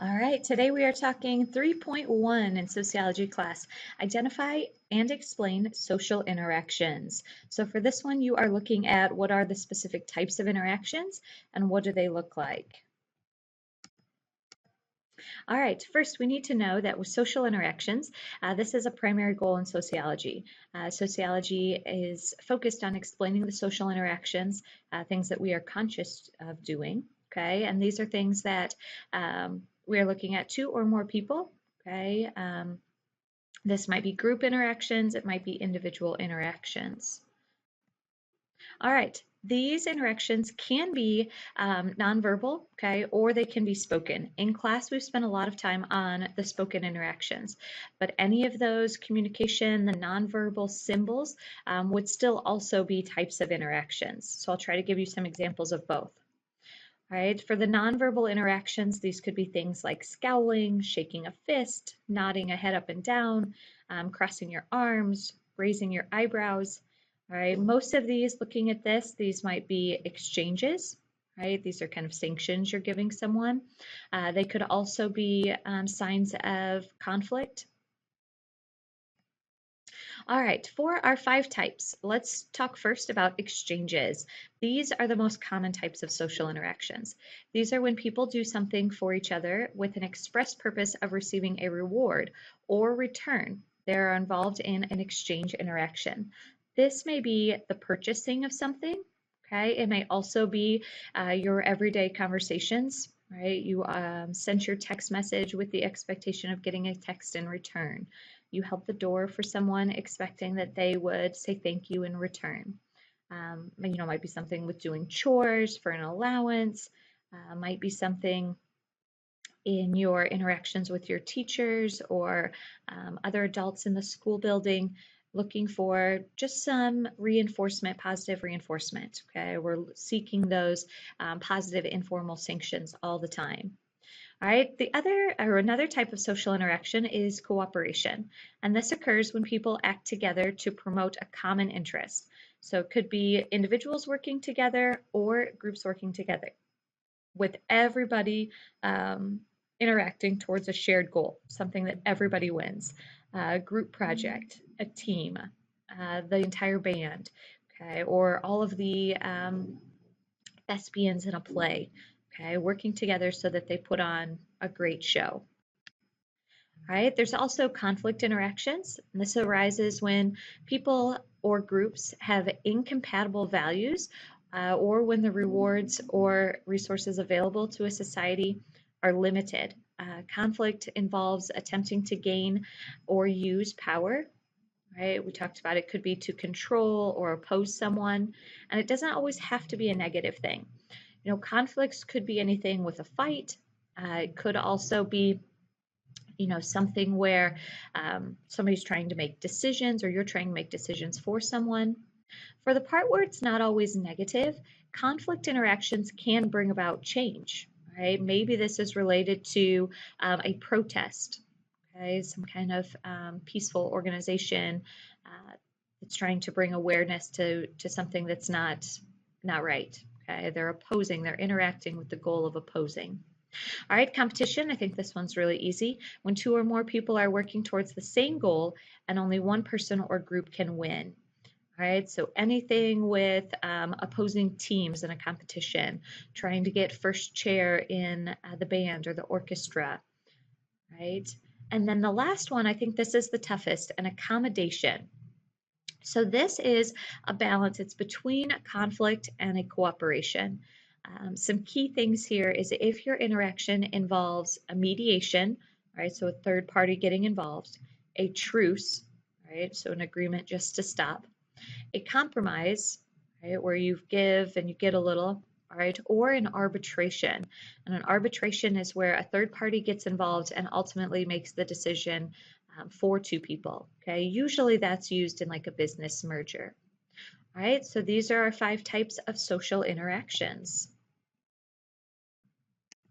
All right, today we are talking 3.1 in sociology class, identify and explain social interactions. So for this one, you are looking at what are the specific types of interactions and what do they look like. All right, first we need to know that with social interactions, this is a primary goal in sociology. Sociology is focused on explaining the social interactions, things that we are conscious of doing, okay? And these are things that we are looking at two or more people, okay? This might be group interactions, it might be individual interactions. All right, these interactions can be nonverbal, okay, or they can be spoken. In class, we've spent a lot of time on the spoken interactions, but any of those communication, the nonverbal symbols would still also be types of interactions. So I'll try to give you some examples of both. All right, for the nonverbal interactions, these could be things like scowling, shaking a fist, nodding a head up and down, crossing your arms, raising your eyebrows. All right, most of these, looking at this, these might be exchanges, right? These are kind of sanctions you're giving someone. They could also be signs of conflict. All right, for our 5 types, let's talk first about exchanges. These are the most common types of social interactions. These are when people do something for each other with an express purpose of receiving a reward or return. They're involved in an exchange interaction. This may be the purchasing of something, okay? It may also be your everyday conversations, right? You sent your text message with the expectation of getting a text in return. You held the door for someone expecting that they would say thank you in return. Might be something with doing chores for an allowance, might be something in your interactions with your teachers or other adults in the school building, looking for just some reinforcement, positive reinforcement, okay? We're seeking those positive informal sanctions all the time. All right, another type of social interaction is cooperation, and this occurs when people act together to promote a common interest. So it could be individuals working together or groups working together, with everybody interacting towards a shared goal, something that everybody wins. A group project, a team, the entire band, okay, or all of the thespians in a play, okay, working together so that they put on a great show. All right, there's also conflict interactions. And this arises when people or groups have incompatible values or when the rewards or resources available to a society are limited. Conflict involves attempting to gain or use power, right? We talked about it could be to control or oppose someone, and it doesn't always have to be a negative thing. You know, conflicts could be anything with a fight. It could also be, something where somebody's trying to make decisions or you're trying to make decisions for someone. For the part where it's not always negative, conflict interactions can bring about change, right? Maybe this is related to a protest, okay? Some kind of peaceful organization that's trying to bring awareness to something that's not right. Okay, they're opposing, they're interacting with the goal of opposing. All right, competition, I think this one's really easy. When 2 or more people are working towards the same goal and only one person or group can win. All right, so anything with opposing teams in a competition, trying to get first chair in the band or the orchestra, right? And then the last one, I think this is the toughest, an accommodation. So this is a balance. It's between conflict and a cooperation. Some key things here is if your interaction involves a mediation, right, so a third party getting involved, a truce, right, so an agreement just to stop, a compromise, right, where you give and you get a little, all right, or an arbitration. And an arbitration is where a third party gets involved and ultimately makes the decision for 2 people, okay? Usually that's used in like a business merger. All right, so these are our 5 types of social interactions.